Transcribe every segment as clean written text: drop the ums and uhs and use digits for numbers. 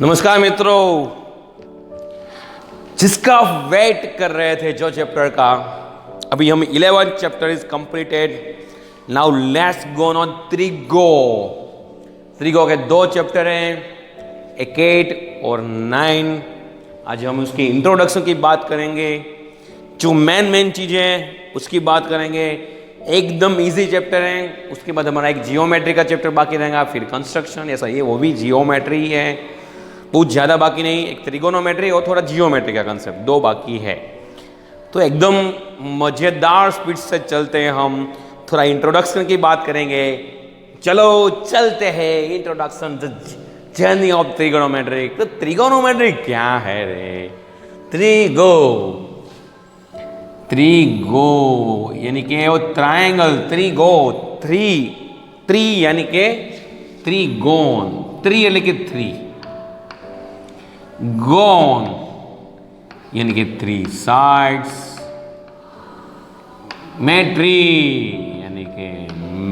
नमस्कार मित्रों, जिसका वेट कर रहे थे जो चैप्टर का, अभी हम 11 chapter is completed. Now let's go on trigo. Trigo के 2 चैप्टर हैं, एक 8 और 9। आज हम उसकी इंट्रोडक्शन की बात करेंगे, जो मेन चीजें हैं उसकी बात करेंगे। एकदम इजी चैप्टर है। उसके बाद हमारा एक जियोमेट्री का चैप्टर बाकी रहेगा, फिर कंस्ट्रक्शन, ऐसा ये वो भी जियोमेट्री ही है, बहुत ज़्यादा बाकी नहीं। एक त्रिगोनोमेट्री और थोड़ा जियोमेट्री का कंसेप्ट 2 बाकी है। तो एकदम मज़ेदार स्पीड से चलते हैं हम। थोड़ा इंट्रोडक्शन की बात करेंगे। चलो चलते हैं। Introduction, the journey of trigonometry. तो त्रिगोनोमेट्री क्या है रे? त्रिगो यानी कि वो ट्रायंगल। त्रिगो, थ्री यानी कि त्रिगोन। यानी कि 3 गोन यानी कि 3 साइड्स। मेट्री यानी कि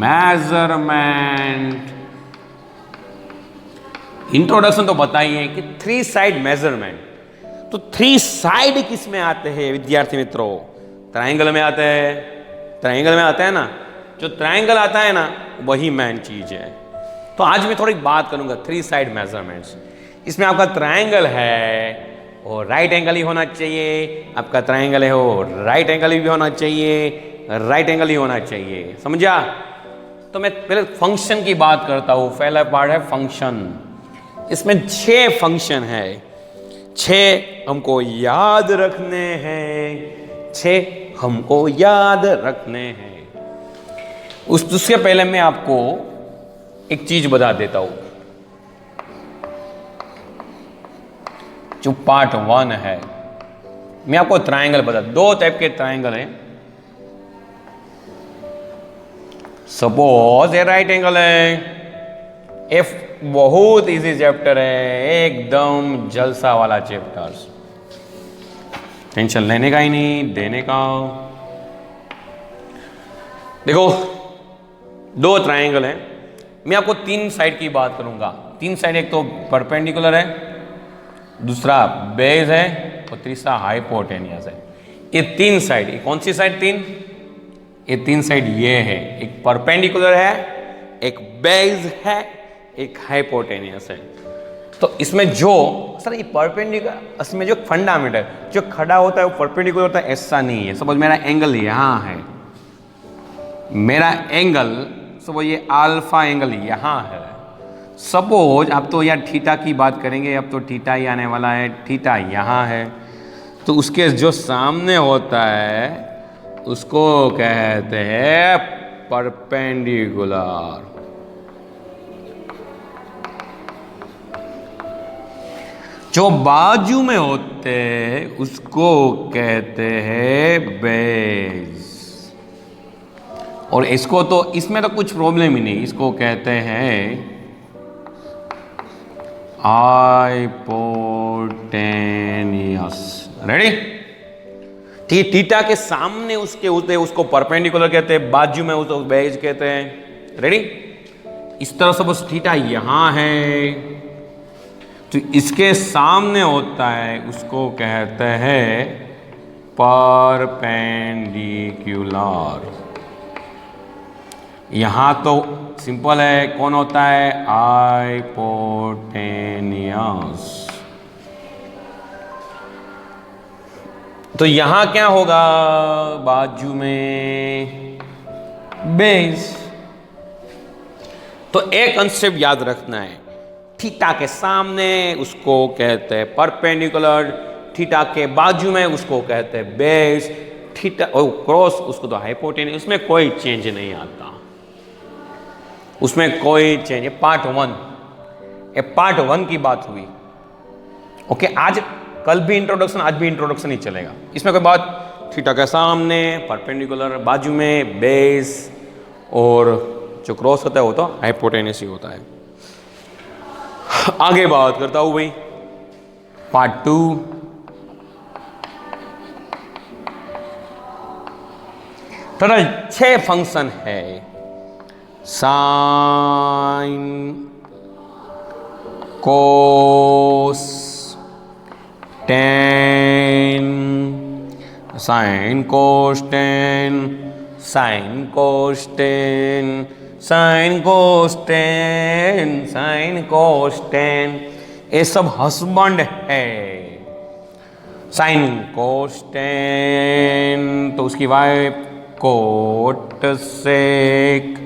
मेजरमेंट। इंट्रोडक्शन तो पता ही है कि 3 साइड मेजरमेंट। तो 3 साइड किस में आते हैं विद्यार्थी मित्रों? ट्रायंगल में आते हैं। ट्रायंगल में आता है ना, जो ट्रायंगल आता है ना वही मेन चीज है। तो आज मैं थोड़ी बात करूंगा 3 साइड मेजरमेंट्स। इसमें आपका ट्रायंगल है और राइट एंगल ही होना चाहिए। आपका ट्रायंगल है वो राइट एंगल भी होना चाहिए, राइट एंगल ही होना चाहिए, समझा? तो मैं पहले फंक्शन की बात करता हूं। पहला पार्ट है फंक्शन। इसमें 6 फंक्शन है। 6 हमको याद रखने हैं। 6 हमको याद रखने हैं। उससे पहले मैं आपको एक चीज बता देता हूं। जो पार्ट 1 है, मैं आपको ट्रायंगल बता। 2 टाइप के ट्रायंगल हैं। सपोज ये राइट एंगल है। एफ बहुत इजी चैप्टर है, एकदम जलसा वाला चैप्टर। टेंशन लेने का ही नहीं, देने का। देखो 2 ट्रायंगल है। मैं आपको 3 साइड की बात करूंगा। 3 साइड, एक तो परपेंडिकुलर है, दूसरा बेस है और तीसरा हाइपोटेनियस है। ये 3 साइड, ये कौन सी साइड? 3। ये 3 साइड ये है। एक परपेंडिकुलर है, एक बेस है, एक हाइपोटेनियस है। तो इसमें जो सर ये परपेंडिकुलर, इसमें जो फंडामेंटल जो खड़ा होता है वो परपेंडिकुलर होता है, ऐसा नहीं है। सपोज मेरा एंगल यहां है, मेरा एंगल सपोज ये अल्फा एंगल यहां है। सपोज अब तो यार थीटा की बात करेंगे, अब तो थीटा ही आने वाला है। थीटा यहां है, तो उसके जो सामने होता है उसको कहते हैं परपेंडिकुलर। जो बाजू में होते हैं उसको कहते हैं बेस। और इसको तो, इसमें तो कुछ प्रॉब्लम ही नहीं, इसको कहते हैं हाइपोटेनियस। रेडी? ठीक है। थीटा के सामने उसके होते उसको परपेंडिकुलर कहते हैं, बाजू में उसको बेस कहते हैं। रेडी? इस तरह से बस थीटा यहां है, तो इसके सामने होता है उसको कहते हैं परपेंडिकुलर। यहां तो सिंपल है, कौन होता है? हाइपोटेनियस। तो यहां क्या होगा? बाजू में बेस। तो एक कंसेप्ट याद रखना है, थीटा के सामने उसको कहते हैं परपेंडिकुलर, थीटा के बाजू में उसको कहते हैं बेस, थीटा और क्रॉस उसको तो हाइपोटेनियस। उसमें कोई चेंज नहीं आता, उसमें कोई चेंज। ये पार्ट 1, ये पार्ट 1 की बात हुई। ओके, आज कल भी इंट्रोडक्शन, आज भी इंट्रोडक्शन ही चलेगा। इसमें कोई बात, थीटा के सामने परपेंडिकुलर, बाजू में बेस, और जो क्रॉस होता है वो तो हाइपोटेनियस ही होता है। आगे बात करता हूं भाई, पार्ट 2। टोटल 6 फंक्शन है। Sine, cos tan, sine cos tan, sine cos tan, sine cos tan, sine cos tan, ये सब हस्बैंड है। साइन कोस टेन तो उसकी wife cot sec,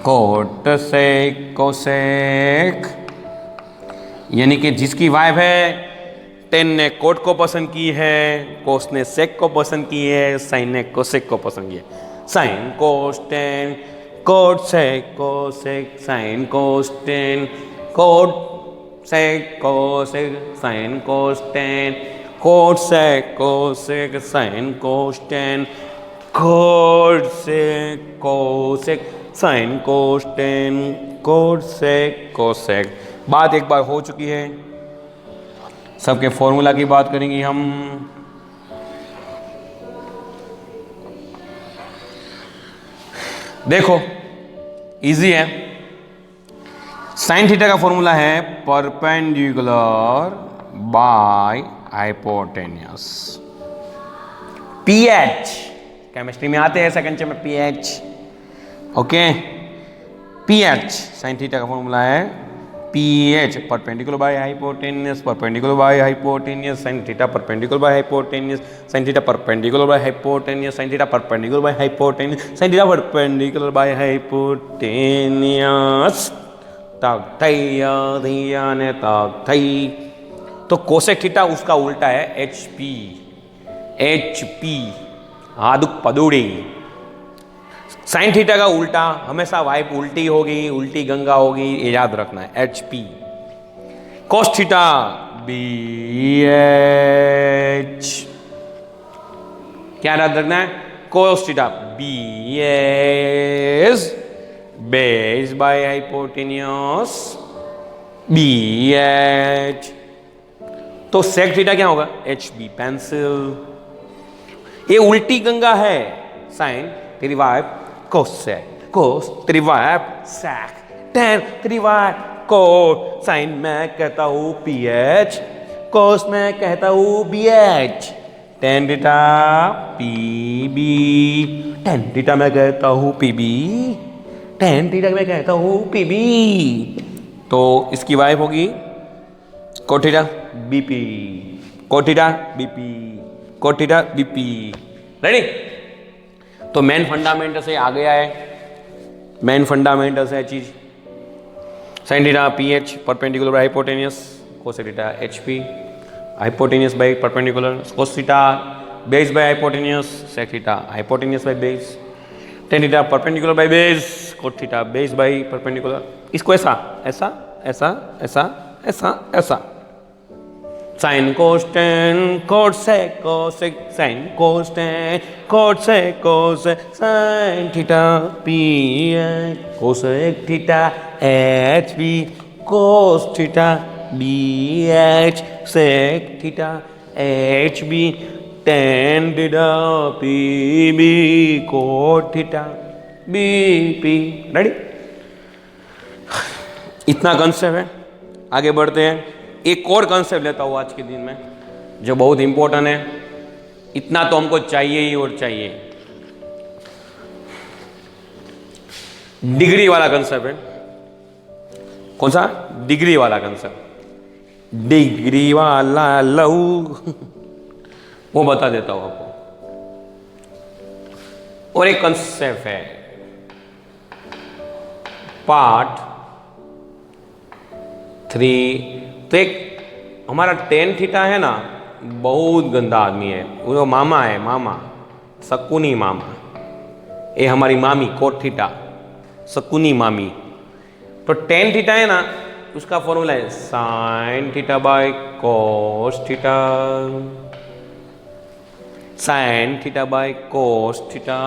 cot sec cosec, यानी कि जिसकी वाइफ है, टेन ने कोट को पसंद की है, कोस ने सेक को पसंद की है, साइन ने कोसेक को पसंद किया है। Sine cos tan cot sec cosec, sine cos tan cot sec cosec, sine cos tan cot sec cosec, sine cos tan cot sec cosec, sine cos tan cot sec cosec. बात एक बार हो चुकी है, सबके फॉर्मूला की बात करेंगे हम। देखो इजी है, साइन थीटा का फॉर्मूला है perpendicular by hypotenuse. PH chemistry में आते हैं second chapter pH, okay. PH sine theta का फॉर्मूला है pH perpendicular by hypotenuse, perpendicular by hypotenuse, sine theta perpendicular by hypotenuse, sine theta perpendicular by hypotenuse, sine theta perpendicular by hypotenuse, sine theta perpendicular by hypotenuse. तक थैया धिया ने तक थई। तो cosec theta उसका उल्टा है एचपी, एचपी आदुक पदुड़ी। साइन थीटा का उल्टा हमेशा वाइफ उल्टी होगी, उल्टी गंगा होगी, ये याद रखना है, HP. Cos theta B H, क्या याद रखना है, cos theta B H base by hypotenuse B H. तो सेक थीटा क्या होगा, एच बी पेंसिल। ये उल्टी गंगा है, साइन तेरी वाइफ कोसेक, कोस तेरी वाइफ सेक, टेन तेरी वाइफ कोस, साइन मैं कहता हूं पी एच, कोस मैं कहता हूं B H. Tan theta P B, tan theta मैं कहता हूं पी बी, टेन थीटा मैं कहता हूं पी बी। तो इसकी वाइफ होगी cot theta BP, cot theta BP, cot theta BP. Ready? तो मेन फंडामेंटल से आ गया है, मेन फंडामेंटल से चीज। Sine theta P H perpendicular by hypotenuse, cos theta H P hypotenuse by perpendicular, cos theta base by hypotenuse, sec theta hypotenuse by base, tan theta perpendicular by base, cot theta base by perpendicular. इसको ऐसा ऐसा ऐसा ऐसा ऐसा ऐसा, sine cos tan cot sec cosec, sine cos tan cot sec cosec, sine theta P H cosec theta H B, cos theta B H sec theta H B, tan theta P B cot theta B P. Ready? इतना concept है। आगे बढ़ते हैं, एक और concept लेता हूं आज के दिन में जो बहुत इंपॉर्टेंट है। इतना तो हमको चाहिए ही और चाहिए। डिग्री वाला कंसेप्ट है। कौन सा? डिग्री वाला कंसेप्ट। डिग्री वाला लहू वो बता देता हूं आपको। और एक कंसेप्ट है पार्ट 3। तो एक हमारा टेन थीटा है ना, बहुत गंदा आदमी है, वो मामा है, मामा शकुनी मामा। ये हमारी मामी कोट थीटा, शकुनी मामी। तो टेन थीटा है ना, उसका फॉर्मूला है sign theta by cos theta, sine theta by cos theta.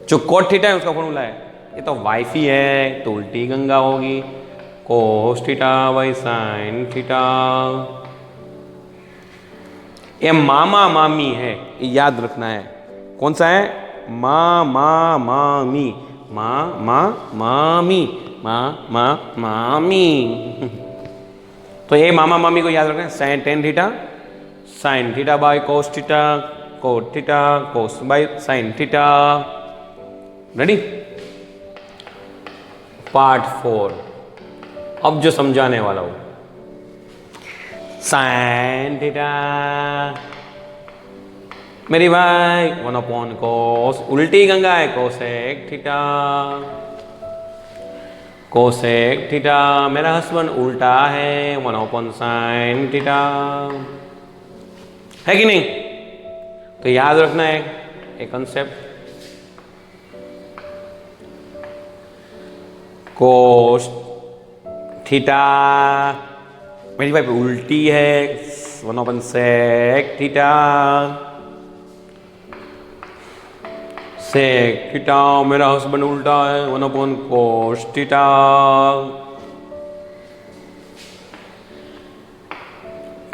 जो कोट थीटा है उसका फॉर्मूला है, ये तो वाइफ ही है तो उल्टी गंगा होगी, cos theta by sine theta. ये मामा मामी है, ये याद रखना है। कौन सा है? मामा मामी, मामा मामी, मामी। तो ये मामा मामी को याद रखना है, sine tan theta, sine theta by cos theta, cot theta, cos by sine theta. Ready? Part 4 अब जो समझाने वाला हूं, साइन थीटा मेरी भाई 1 कोस, उल्टी गंगा है, कोसेक थीटा, कोसेक थीटा मेरा हस्बैंड उल्टा है, 1 साइन थीटा, है कि नहीं? तो याद रखना है एक कंसेप्ट, कोस थीटा मेरी भाई उल्टी है, 1 सेक थीटा, सेक थीटा मेरा हस्बैंड उल्टा है, 1 कोस थीटा,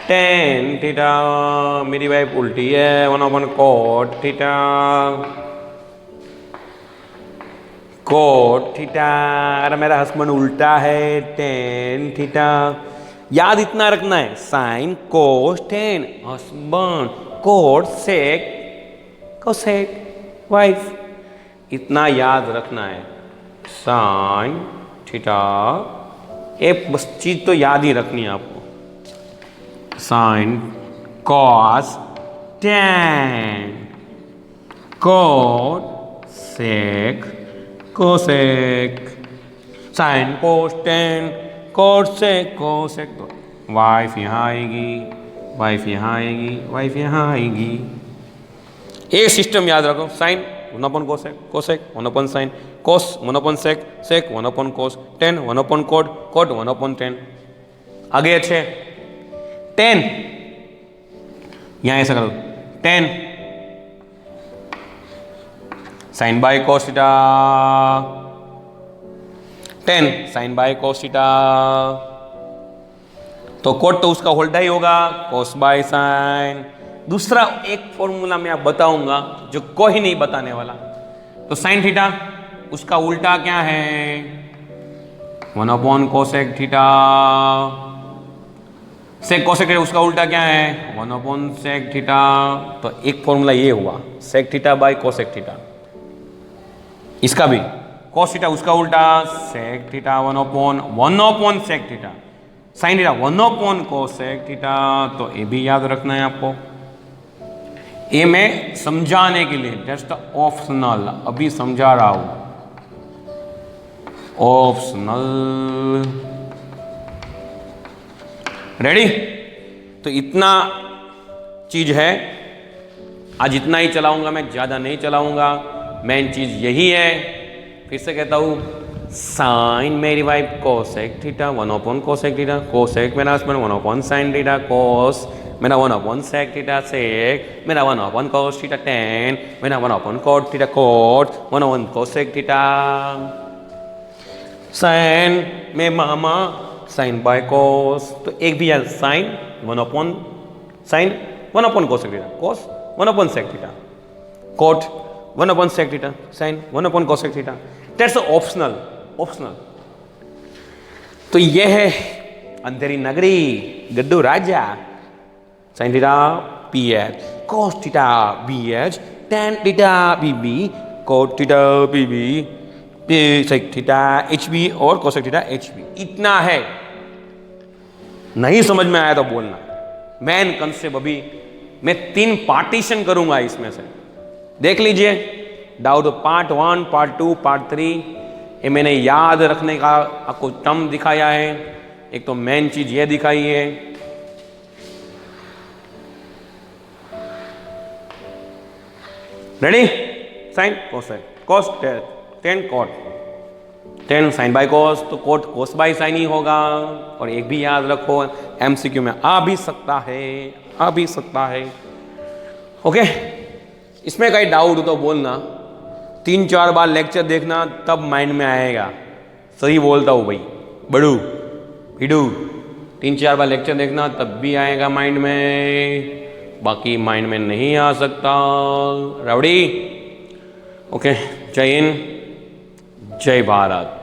टेन थीटा मेरी वाइफ उल्टी है, 1 कोट थीटा, कोट थीटा अरे मेरा हस्बैंड उल्टा है, टेन थीटा। याद इतना रखना है, sine cos tan husband, cot sec cosec wife, इतना याद रखना है। साइन थीटा एक बस चीज तो याद ही रखनी है आपको, sine cos tan, cot sec cosec, sine cos tan, cot sec cosec. तो वाइफ यहाँ आएगी, वाइफ यहाँ आएगी, वाइफ यहाँ आएगी। ये सिस्टम याद रखो, sine 1 cosec, cosec 1 sine, cos 1 sec, sec 1 cos, tan 1 cot, cot 1 tan. आगे अच्छे 10 यहां ऐसा करो, 10 sine by cos theta, 10 sine by cos theta. तो कोट तो उसका उल्टा ही होगा, कोस बाय साइन। दूसरा एक फॉर्मूला मैं आप बताऊंगा जो कोई नहीं बताने वाला। तो साइन थीटा उसका उल्टा क्या है, 1 cosec theta. Sec cosec theta उसका उल्टा क्या है, 1 सेक थीटा। तो एक फॉर्मूला ये हुआ, sec theta by cosec theta. इसका भी कोस थीटा उसका उल्टा, sec theta 1 sec theta, sine theta 1 cosec theta. तो ये भी याद रखना है आपको। ये मैं समझाने के लिए जस्ट ऑप्शनल अभी समझा रहा हूं, ऑप्शनल। रेडी? तो इतना चीज है, आज इतना ही चलाऊंगा मैं, ज्यादा नहीं चलाऊंगा। मेन चीज यही है, फिर से कहता हूं, साइन मेरी wife cosec theta 1 cosec theta, cosec मेरा हस्बैंड 1 साइन थीटा, कोस मेरा 1 सेक थीटा, सेक मेरा 1 कोस थीटा, टेन मेरा 1 cot theta, cot 1 cosec theta. Sine में मामा साइन बाय कोस, तो एक भी याद, sine 1 sine 1 cosec theta, cos 1 sec theta, cot 1 sec theta, sine 1 cosec theta. That's optional, optional. तो यह है अंधेरी नगरी, गड्डू राजा। Sine theta P H, cos theta B H, tan theta B B, cot theta B B, sec theta H B और cosec theta H B. इतना है, नहीं समझ में आया तो बोलना। मेन कंसेप्ट अभी मैं 3 पार्टीशन करूंगा इसमें से, देख लीजिए। Doubt part 1, part 2, part 3। ये मैंने याद रखने का आपको टर्म दिखाया है। एक तो मेन चीज ये दिखाई है, रेडी? Sine cosec, cos tan cot, tan sine by cos, तो कोट कोस बाय साइन ही होगा। और एक भी याद रखो, एमसीक्यू में आ भी सकता है, आ भी सकता है। ओके, इसमें कहीं डाउट हो तो बोलना। 3-4 बार लेक्चर देखना, तब माइंड में आएगा। सही बोलता हूँ भाई, बड़ू हिडू। 3-4 बार लेक्चर देखना, तब भी आएगा माइंड में, बाकी माइंड में नहीं आ सकता। रावड़ी? ओके, जय हिंद, जय भारत।